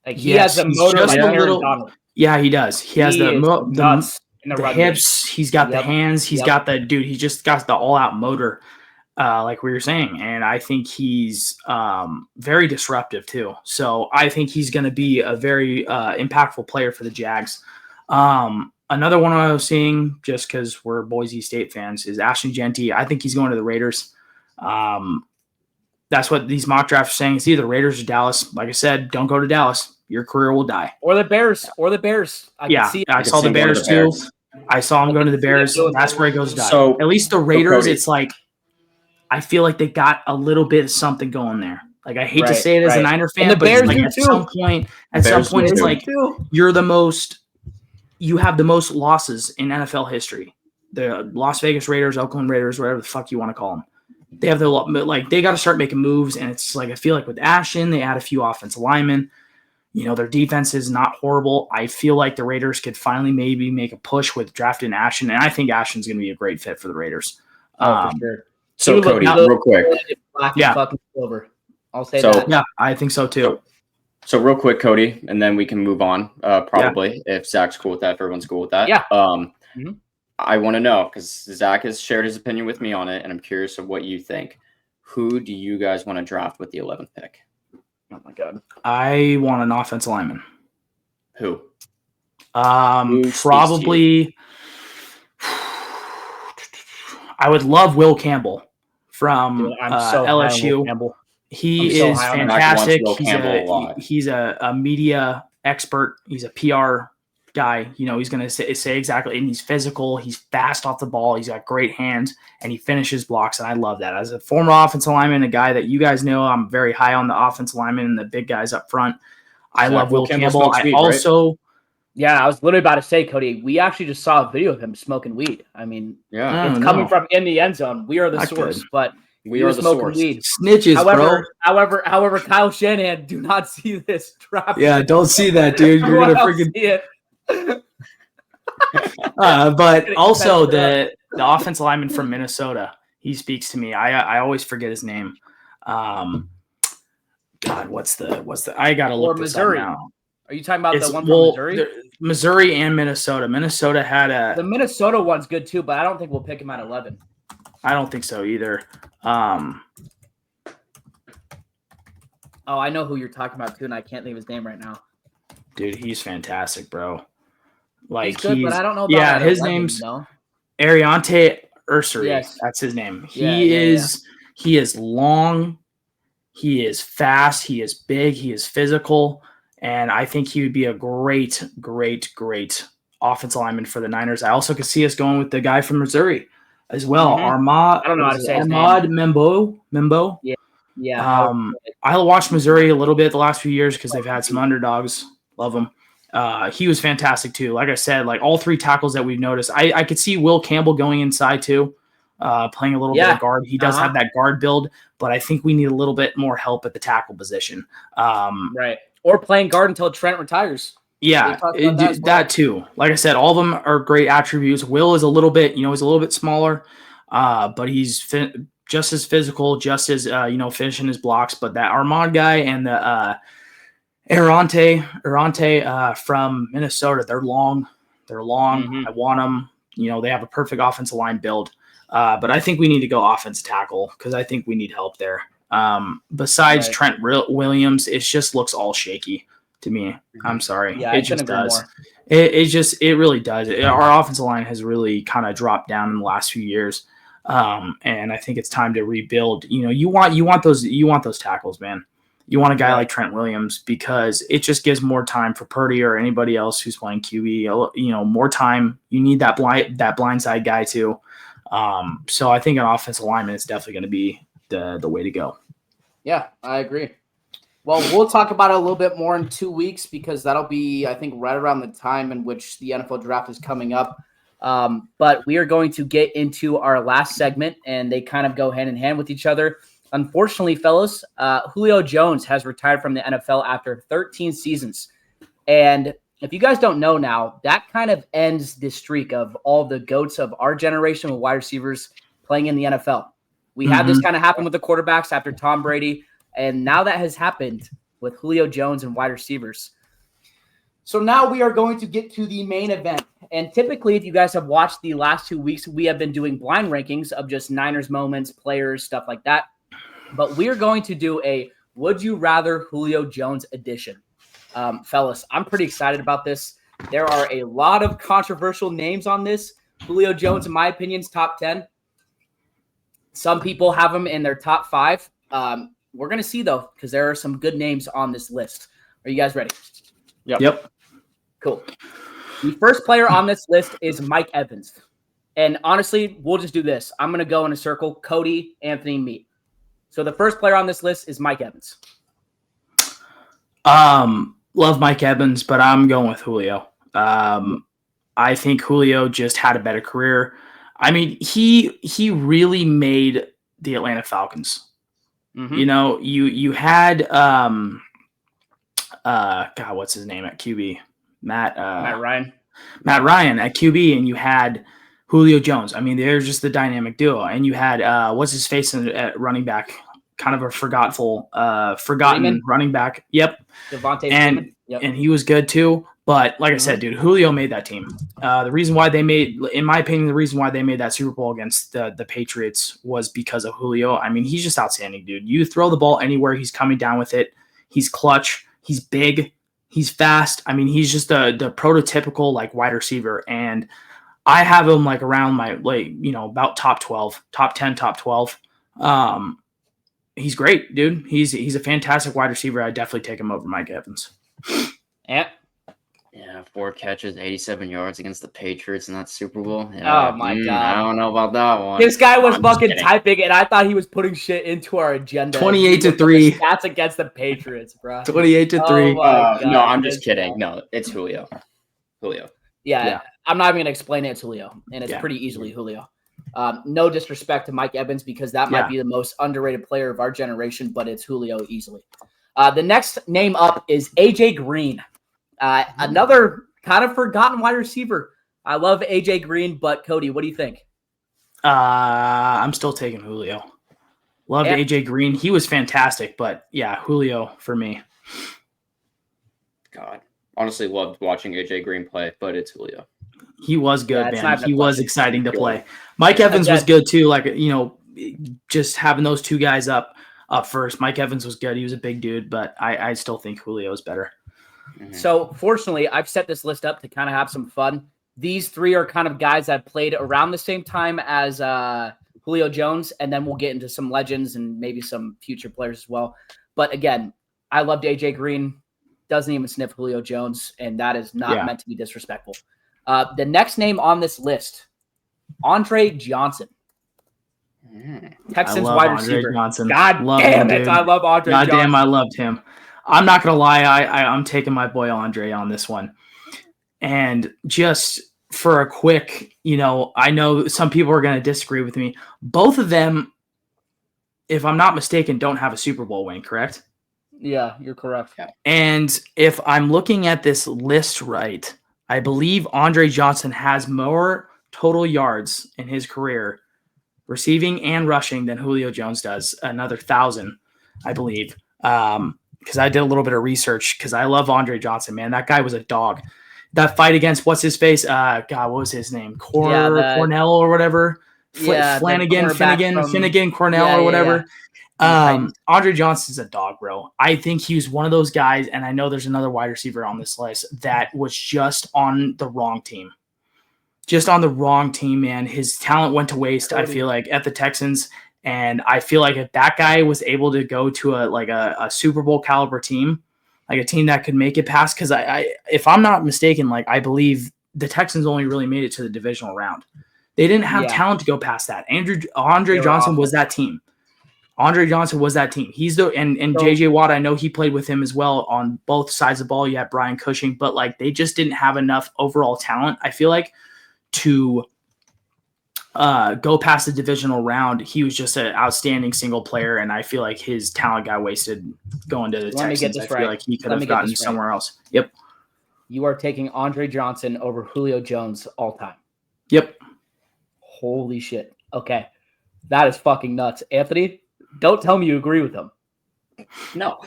Like he has a motor like Aaron Donald. Yeah, he does. He has the nuts the hips. He's got the hands. He's got the dude. He just got the all-out motor, like we were saying. And I think he's very disruptive too. So I think he's going to be a very impactful player for the Jags. Another one I was seeing, just because we're Boise State fans, is Ashton Jeanty. I think he's going to the Raiders. That's what these mock drafts are saying. It's either Raiders or Dallas. Like I said, don't go to Dallas. Your career will die. Or the Bears. I saw the Bears too. I saw him going to the Bears. That's where he goes to die. So, at least the Raiders, it's like, I feel like they got a little bit of something going there. Like, I hate to say it as a Niner fan, but Bears like at some point, it's like you have the most losses in NFL history. The Las Vegas Raiders, Oakland Raiders, whatever the fuck you want to call them. They have they got to start making moves, and it's like I feel like with Ashton, they add a few offensive linemen. Their defense is not horrible. I feel like the Raiders could finally maybe make a push with drafting Ashton, and I think Ashton's going to be a great fit for the Raiders. For sure. So Cody, real quick, fucking silver. I'll say that. Yeah, I think so too. So real quick, Cody, and then we can move on. Probably if Zach's cool with that, if everyone's cool with that. Yeah. I want to know, because Zach has shared his opinion with me on it, and I'm curious of what you think. Who do you guys want to draft with the 11th pick? Oh my God. I want an offensive lineman. Who? Probably. I would love Will Campbell from LSU. He is fantastic. He's a media expert. He's a PR guy. He's going to say exactly, and he's physical. He's fast off the ball. He's got great hands, and he finishes blocks, and I love that. As a former offensive lineman, a guy that you guys know, I'm very high on the offensive lineman and the big guys up front. I love Will Campbell. I also... Yeah, I was literally about to say, Cody, we actually just saw a video of him smoking weed. I mean, it's coming from in the end zone. We are the source, but we are smoking weed. Snitches, bro. However, Kyle Shanahan, do not see this draft. Yeah, don't see that, dude. You're gonna freaking see it. But also the offensive lineman from Minnesota, he speaks to me. I always forget his name. God, what's the? I gotta look this up now. Are you talking about the one from Missouri? Missouri and Minnesota. Minnesota had the Minnesota one's good too, but I don't think we'll pick him at 11. I don't think so either. Oh, I know who you're talking about too, and I can't think of his name right now. Dude, he's fantastic, bro. Like he's good, but I don't know about his name's Ariante Ursary. Yes. That's his name. He is long, he is fast, he is big, he is physical. And I think he would be a great, great, great offensive lineman for the Niners. I also could see us going with the guy from Missouri as well. I don't know how to say his name. Membo. Yeah. I watched Missouri a little bit the last few years because they've had some underdogs. Love them. He was fantastic too. Like I said, like all three tackles that we've noticed. I could see Will Campbell going inside too, playing a little bit of guard. He does have that guard build, but I think we need a little bit more help at the tackle position. Right. Or playing guard until Trent retires. Yeah, that too. Like I said, all of them are great attributes. Will is a little bit, he's a little bit smaller, but he's just as physical, just as, finishing his blocks. But that Armand guy and the Arante from Minnesota, they're long. I want them. They have a perfect offensive line build. But I think we need to go offensive tackle because I think we need help there. Besides Trent Williams, it just looks all shaky to me. I'm sorry. Yeah, it just does. It really does. Our offensive line has really kind of dropped down in the last few years. And I think it's time to rebuild. You want those tackles, man. You want a guy like Trent Williams because it just gives more time for Purdy or anybody else who's playing QB. More time. You need that blindside guy too. So I think an offensive lineman is definitely going to be the way to go. Yeah, I agree. Well, we'll talk about it a little bit more in 2 weeks because that'll be, I think, right around the time in which the NFL draft is coming up. But we are going to get into our last segment, and they kind of go hand in hand with each other. Unfortunately, fellas, Julio Jones has retired from the NFL after 13 seasons. And if you guys don't know now, that kind of ends the streak of all the GOATs of our generation with wide receivers playing in the NFL. We had this kind of happen with the quarterbacks after Tom Brady, and now that has happened with Julio Jones and wide receivers. So now we are going to get to the main event. And typically, if you guys have watched the last 2 weeks, we have been doing blind rankings of just Niners moments, players, stuff like that. But we're going to do a Would You Rather Julio Jones edition. Fellas, I'm pretty excited about this. There are a lot of controversial names on this. Julio Jones, in my opinion, is top 10. Some people have him in their top 5. We're going to see, though, because there are some good names on this list. Are you guys ready? Yep. Cool. The first player on this list is Mike Evans. And honestly, we'll just do this. I'm going to go in a circle. Cody, Anthony, me. So the first player on this list is Mike Evans. Love Mike Evans, but I'm going with Julio. I think Julio just had a better career. I mean, he really made the Atlanta Falcons. Mm-hmm. You know, you had God, what's his name at QB? Matt Ryan. Matt Ryan at QB, and you had Julio Jones. I mean, they're just the dynamic duo. And you had what's his face at running back? Kind of a forgotten Freeman? running back. Yep. Devontae and yep. And he was good too. But like I said, dude, Julio made that team. The reason why they made, in my opinion, that Super Bowl against the Patriots was because of Julio. I mean, he's just outstanding, dude. You throw the ball anywhere, he's coming down with it. He's clutch. He's big. He's fast. I mean, he's just the prototypical like wide receiver. And I have him like around my about top 12, top 10, top 12. He's great, dude. He's a fantastic wide receiver. I'd definitely take him over Mike Evans. Yeah, 4 catches, 87 yards against the Patriots in that Super Bowl. Yeah. Oh, my God. I don't know about that one. This guy was fucking typing, and I thought he was putting shit into our agenda. 28-3. That's against the Patriots, bro. 28-3. No, I'm just kidding. No, it's Julio. Yeah, I'm not even going to explain it. It's Julio, and it's pretty easily Julio. No disrespect to Mike Evans, because that might be the most underrated player of our generation, but it's Julio easily. The next name up is A.J. Green. Another kind of forgotten wide receiver. I love A.J. Green, but Cody, what do you think? I'm still taking Julio. Loved A.J. Green. He was fantastic, but yeah, Julio for me. God, honestly loved watching A.J. Green play, but it's Julio. He was good, man. He was exciting to play. Mike Evans was good too. Like, just having those two guys up first. Mike Evans was good. He was a big dude, but I still think Julio is better. Mm-hmm. So fortunately, I've set this list up to kind of have some fun. These 3 are kind of guys that played around the same time as Julio Jones, and then we'll get into some legends and maybe some future players as well. But again, I loved A.J. Green. Doesn't even sniff Julio Jones, and that is not meant to be disrespectful. The next name on this list, Andre Johnson. Texans wide receiver. Johnson. God damn it. I love Andre Johnson. God damn, I loved him. I'm not going to lie. I'm taking my boy Andre on this one. And just for a quick, I know some people are going to disagree with me. Both of them, if I'm not mistaken, don't have a Super Bowl win, correct? Yeah, you're correct. Yeah. And if I'm looking at this list right, I believe Andre Johnson has more total yards in his career, receiving and rushing, than Julio Jones does. Another 1,000, I believe. Because I did a little bit of research, because I love Andre Johnson, man. That guy was a dog. That fight against what's his face? God, what was his name? Cornell or whatever. Finnegan, Cornell or whatever. Andre Johnson's a dog, bro. I think he was one of those guys, and I know there's another wide receiver on this list that was just on the wrong team. Just on the wrong team, man. His talent went to waste, I feel like, at the Texans. And I feel like if that guy was able to go to a Super Bowl caliber team, like a team that could make it past, because if I'm not mistaken, like I believe the Texans only really made it to the divisional round. They didn't have talent to go past that. Andre Johnson was that team. Andre Johnson was that team. He's and JJ Watt, I know he played with him as well on both sides of the ball. You had Brian Cushing, but like they just didn't have enough overall talent, I feel like, to go past the divisional round. He was just an outstanding single player, and I feel like his talent got wasted going to the Texans. I feel like he could have gotten somewhere else. Yep. You are taking Andre Johnson over Julio Jones all time. Yep. Holy shit. Okay. That is fucking nuts. Anthony, don't tell me you agree with him. No.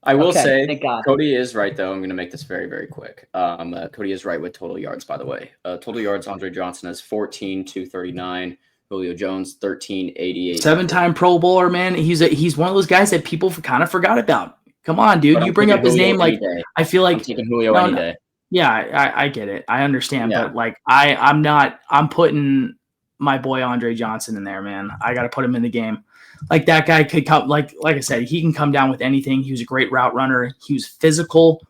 I will Okay, say, thank God. Cody is right, though. I'm going to make this very, very quick. Cody is right with total yards, by the way. Total yards, Andre Johnson has 14,239. Julio Jones, 13,88. 7-time Pro Bowler, man. He's one of those guys that people kind of forgot about. Come on, dude. You bring up his name like I feel like I'm taking Julio any day. Yeah, I get it. I understand, but like I'm putting my boy Andre Johnson in there, man. I got to put him in the game. Like that guy could come, like I said, he can come down with anything. He was a great route runner. He was physical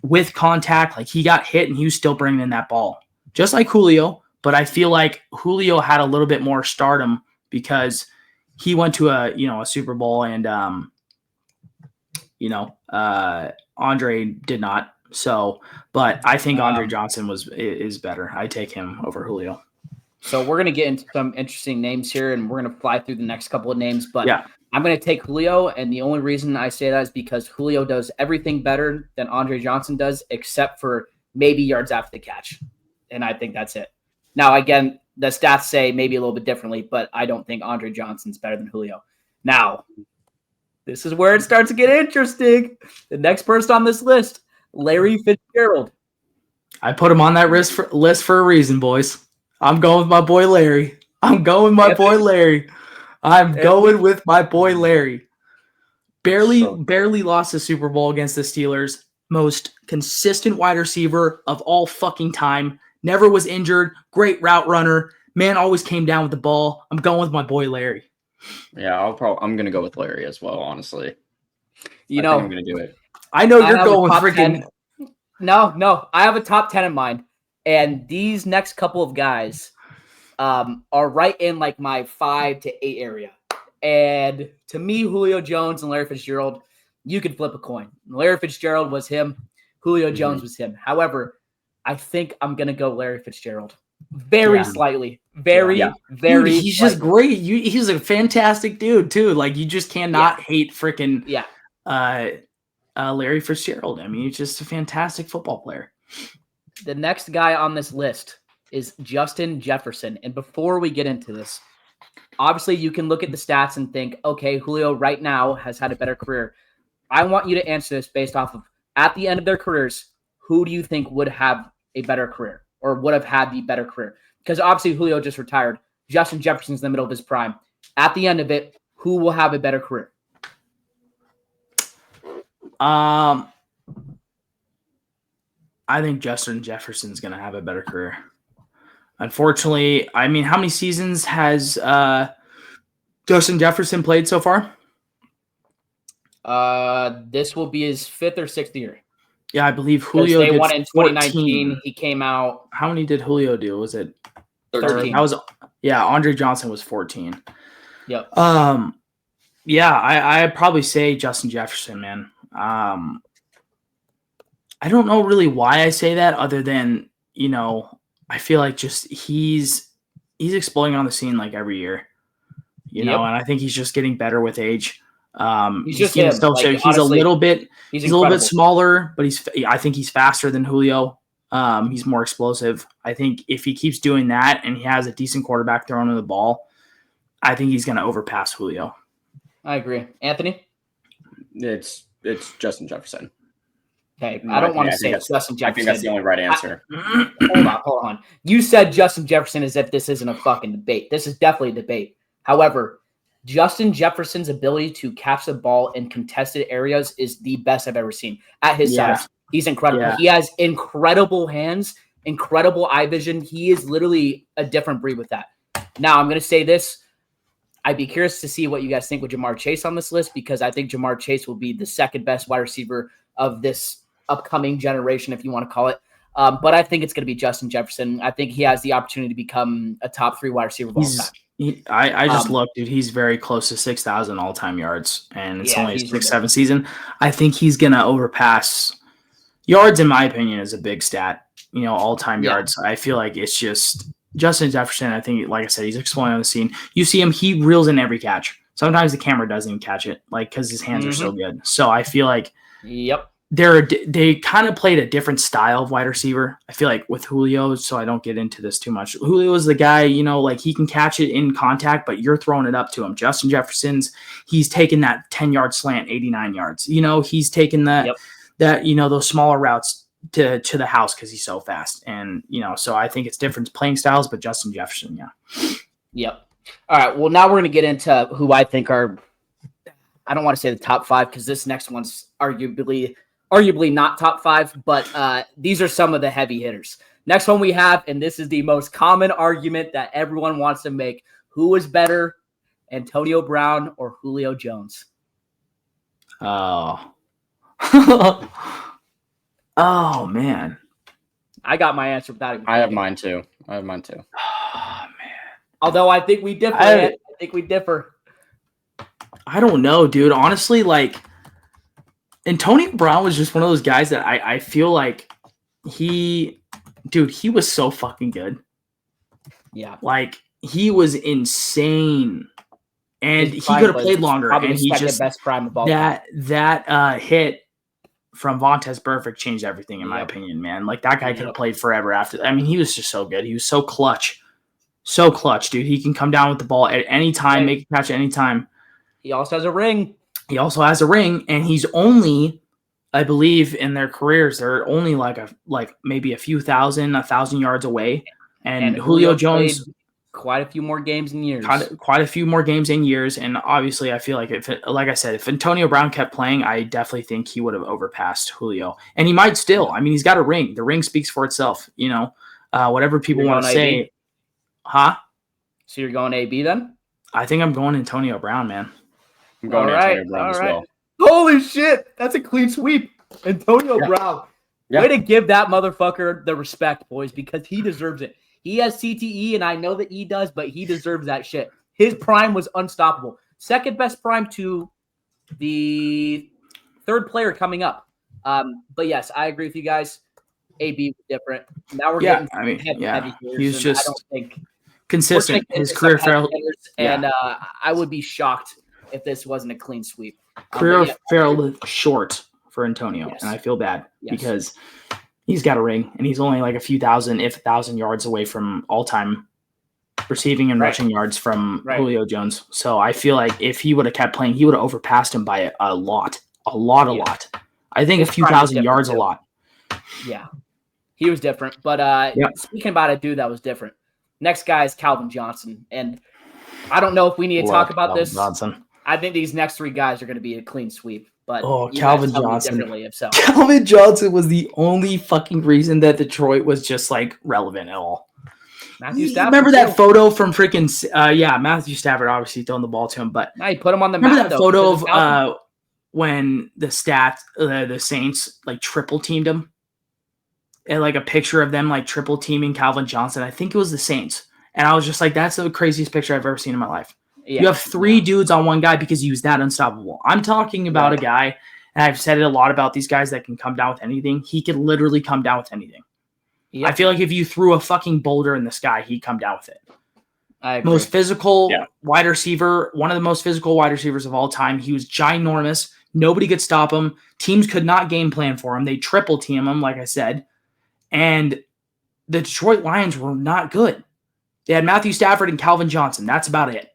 with contact. Like he got hit and he was still bringing in that ball, just like Julio. But I feel like Julio had a little bit more stardom because he went to a Super Bowl and Andre did not. So, but I think Andre Johnson is better. I take him over Julio. So we're going to get into some interesting names here, and we're going to fly through the next couple of names. But yeah. I'm going to take Julio, and the only reason I say that is because Julio does everything better than Andre Johnson does, except for maybe yards after the catch. And I think that's it. Now, again, the stats say maybe a little bit differently, but I don't think Andre Johnson's better than Julio. Now, this is where it starts to get interesting. The next person on this list, Larry Fitzgerald. I put him on that list for a reason, boys. I'm going with my boy Larry. Barely lost the Super Bowl against the Steelers. Most consistent wide receiver of all fucking time. Never was injured. Great route runner. Man always came down with the ball. I'm going with my boy Larry. Yeah, I'm gonna go with Larry as well. Honestly, I think I'm gonna do it. I know you're going freaking. 10. No. I have a top 10 in mind, and these next couple of guys are right in like my 5 to 8 area. And to me, Julio Jones and Larry Fitzgerald, you could flip a coin. Larry Fitzgerald was him. Julio Jones was him. However, I think I'm gonna go Larry Fitzgerald. Very slightly. Very. Dude, he's just great. He's a fantastic dude too. Like you just cannot hate freaking Larry Fitzgerald. I mean, he's just a fantastic football player. The next guy on this list is Justin Jefferson. And before we get into this, obviously you can look at the stats and think, okay, Julio right now has had a better career. I want you to answer this based off of at the end of their careers, who do you think would have a better career or would have had the better career? Because obviously Julio just retired. Justin Jefferson's in the middle of his prime. At the end of it, who will have a better career? I think Justin Jefferson's going to have a better career. Unfortunately, I mean, how many seasons has Justin Jefferson played so far? This will be his 5th or 6th year. Yeah, I believe Julio did won in 2019. He came out. How many did Julio do? Was it 13? Andre Johnson was 14. Yep. I'd probably say Justin Jefferson, man. I don't know really why I say that other than, I feel like just he's exploding on the scene like every year, and I think he's just getting better with age. He's a little bit smaller, but I think he's faster than Julio. He's more explosive. I think if he keeps doing that and he has a decent quarterback throwing him the ball, I think he's going to overpass Julio. I agree. Anthony? It's Justin Jefferson. Okay, I don't want to say it's Justin Jefferson. I think that's the only right answer. Hold on. You said Justin Jefferson as if this isn't a fucking debate. This is definitely a debate. However, Justin Jefferson's ability to catch the ball in contested areas is the best I've ever seen. At his size, he's incredible. Yeah. He has incredible hands, incredible eye vision. He is literally a different breed with that. Now, I'm going to say this. I'd be curious to see what you guys think with Jamar Chase on this list because I think Jamar Chase will be the second best wide receiver of this upcoming generation, if you want to call it. But I think it's going to be Justin Jefferson. I think he has the opportunity to become a top 3 wide receiver of all time. I just looked, dude. He's very close to 6,000 all-time yards, and it's only his 6-7 season. I think he's going to overpass yards, in my opinion, is a big stat. All-time yards. I feel like it's just Justin Jefferson. I think, like I said, he's exploding on the scene. You see him, he reels in every catch. Sometimes the camera doesn't even catch it, because his hands are so good. So I feel like they kind of played a different style of wide receiver. I feel like with Julio, so I don't get into this too much. Julio is the guy, like he can catch it in contact, but you're throwing it up to him. Justin Jefferson's, he's taking that 10-yard slant, 89 yards. He's taking that those smaller routes to the house because he's so fast. And, so I think it's different playing styles, but Justin Jefferson, yeah. Yep. All right. Well, now we're going to get into who I think are, I don't want to say the top 5 because this next one's arguably not top 5, but these are some of the heavy hitters. Next one we have, and this is the most common argument that everyone wants to make. Who is better, Antonio Brown or Julio Jones? Oh. Oh, man. I got my answer without even I have mine too. Oh, man. Although I think we differ. I think we differ. I don't know, dude. Honestly, Antonio Brown was just one of those guys that I feel like he was so fucking good. Yeah. He was insane. And he could have played longer. Probably and he just best prime of all that hit from Vontaze Burfict changed everything in my opinion, man. That guy could have played forever after. I mean, he was just so good. He was so clutch. So clutch, dude. He can come down with the ball at any time, make a catch at any time. He also has a ring. And he's only, I believe, in their careers, they're only maybe a few 1,000 yards away. And Julio Jones, quite a few more games and years. Quite a few more games and years. And obviously, I feel like if Antonio Brown kept playing, I definitely think he would have overpassed Julio. And he might still. I mean, he's got a ring. The ring speaks for itself. Whatever people want to say. Huh? So you're going AB then? I think I'm going Antonio Brown, man. I'm going Antonio Brown as well. Holy shit. That's a clean sweep. Antonio Brown. Yeah. Way to give that motherfucker the respect, boys, because he deserves it. He has CTE, and I know that he does, but he deserves that shit. His prime was unstoppable. Second best prime to the third player coming up. But yes, I agree with you guys. AB was different. Now we're getting heavy hitters, he's just I don't think consistent. His career failed. And I would be shocked if this wasn't a clean sweep. Career failed short for Antonio, and I feel bad because he's got a ring, and he's only a few thousand, if 1,000 yards away from all-time receiving and rushing yards from Julio Jones. So I feel like if he would have kept playing, he would have overpassed him by a lot. I think a few thousand yards, a lot. Yeah, he was different. But speaking about a dude that was different, next guy is Calvin Johnson, and I don't know if we need to talk about this. Johnson. I think these next 3 guys are going to be a clean sweep. But Calvin Johnson. So. Calvin Johnson was the only fucking reason that Detroit was just relevant at all. Matthew Stafford. Remember that photo from freaking Matthew Stafford obviously throwing the ball to him, but now he put him on the remember map. That photo of when the Saints triple teamed him, and a picture of them triple teaming Calvin Johnson. I think it was the Saints, and I was just that's the craziest picture I've ever seen in my life. Yeah. You have 3 dudes on one guy because he was that unstoppable. I'm talking about a guy, and I've said it a lot about these guys that can come down with anything. He can literally come down with anything. Yep. I feel like if you threw a fucking boulder in the sky, he'd come down with it. I agree. Most physical wide receiver, one of the most physical wide receivers of all time. He was ginormous. Nobody could stop him. Teams could not game plan for him. They triple team him, like I said. And the Detroit Lions were not good. They had Matthew Stafford and Calvin Johnson. That's about it.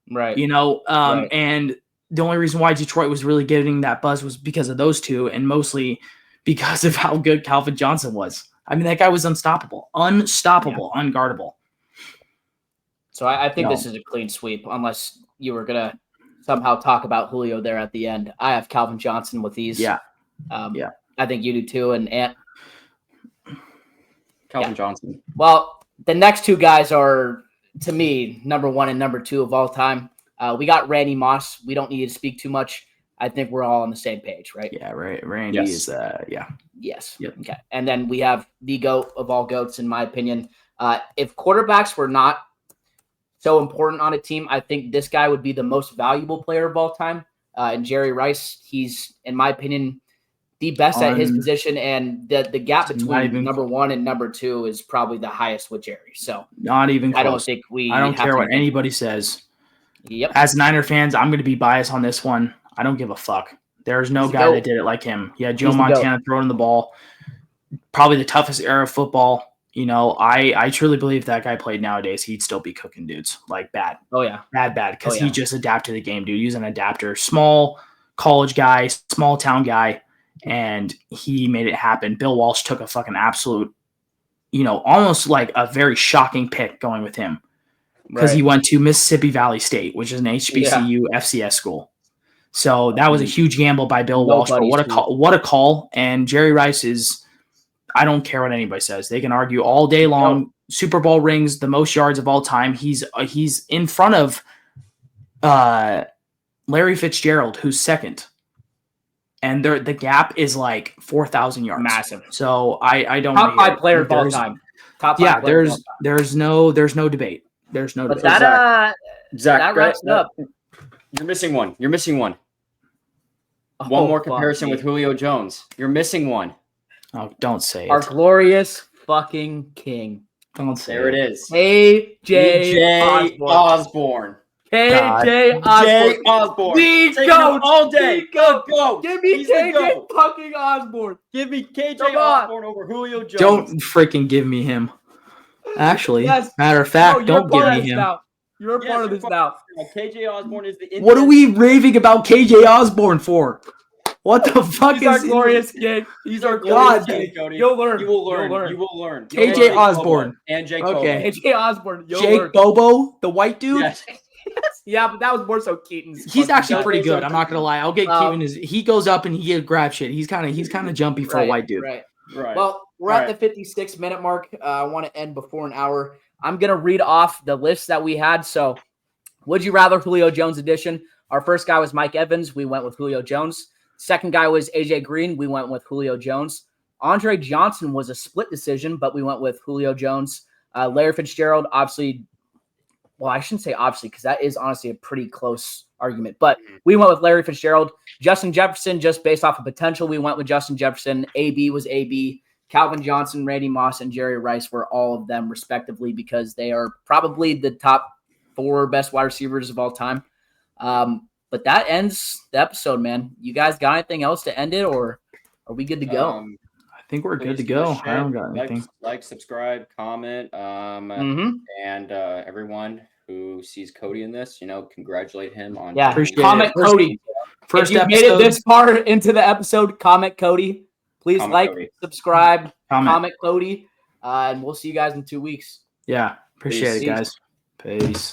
Right. And the only reason why Detroit was really getting that buzz was because of those two, and mostly because of how good Calvin Johnson was. I mean, that guy was unstoppable, unguardable. So I think this is a clean sweep, unless you were going to somehow talk about Julio there at the end. I have Calvin Johnson with these. Yeah. I think you do too. And Calvin Johnson. Well, the next 2 guys are, to me, number 1 and number 2 of all time. We got Randy Moss. We don't need to speak too much. I think we're all on the same page, right? Yeah, right. Randy is, Yes. Yep. Okay. And then we have the GOAT of all GOATs, in my opinion. If quarterbacks were not so important on a team, I think this guy would be the most valuable player of all time. And Jerry Rice, he's, in my opinion, the best at his position, and the gap between number 1 and number 2 is probably the highest with Jerry. So not even close. I don't care what anybody says. Yep. As Niner fans, I'm going to be biased on this one. I don't give a fuck. There's no He's the guy GOAT. that did it like him. He had Joe He's the GOAT. Montana throwing the ball. Probably the toughest era of football. You know, I truly believe that guy played nowadays, he'd still be cooking dudes like bad. Oh yeah, Bad, because Oh, yeah. he just adapted the game, dude. He's an adapter. Small college guy, small town guy, and he made it happen. Bill Walsh took a fucking absolute, you know, almost like a very shocking pick going with him because he went to Mississippi Valley State, which is an HBCU FCS school. So that was a huge gamble by Bill Walsh. But what a call! And Jerry Rice is. I don't care what anybody says. They can argue all day long. Super Bowl rings, the most yards of all time. He's in front of Larry Fitzgerald, who's second. And the gap is like 4,000 yards. Massive. So I don't top 5 player of all time. Top 5 yeah, player of all time. there's no debate. There's no But debate. Zach, that wraps it up. You're missing one. One Oh, more comparison with Julio Jones. You're missing one. Oh, don't say Our it. glorious fucking king. Don't say There it is. KJ Osborne. KJ Jay Osborne. Osborne. The Take GOAT. him all day. The GOAT. Go. Give me He's the KJ GOAT. fucking Osborne. Give me KJ Come on. Osborne over Julio Jones. Don't freaking give me him. Actually, Yes. matter of fact, No, don't you're part give of me this him. now. You're a Yes, part of you're this now. KJ Osborne is the. What are we raving about KJ Osborne for? What the fuck He's our is glorious king. He's our God, glorious king. Cody. You'll learn. You will learn. You'll learn. You will learn. KJ Osborne. And Jake Okay. KJ Osborne. You'll Jake learn. Bobo, the white dude? Yes. Yeah, but that was more so Keaton's. He's actually Yeah, pretty he's good. a- I'm not gonna lie. I'll get Keaton. He goes up and he grabs shit. He's kind of jumpy for a white dude. Right. Right. Well, we're at the 56-minute mark. I want to end before an hour. I'm going to read off the list that we had. So, would you rather Julio Jones edition? Our first guy was Mike Evans. We went with Julio Jones. Second guy was AJ Green. We went with Julio Jones. Andre Johnson was a split decision, but we went with Julio Jones. Larry Fitzgerald, obviously. Well, I shouldn't say obviously because that is honestly a pretty close argument. But we went with Larry Fitzgerald. Justin Jefferson, just based off of potential, we went with Justin Jefferson. AB was AB. Calvin Johnson, Randy Moss, and Jerry Rice were all of them respectively because they are probably the top 4 best wide receivers of all time. But that ends the episode, man. You guys got anything else to end it, or are we good to go? I think we're good to Please go. share, I don't got anything. Like, subscribe, comment, and everyone who sees Cody in this, congratulate him on. Yeah, Appreciate comment it. Cody. First if you made it this far into the episode, comment Cody. Please Comment Cody. subscribe, comment. comment Cody, and we'll see you guys in 2 weeks. Yeah, appreciate Peace. it, guys. Peace.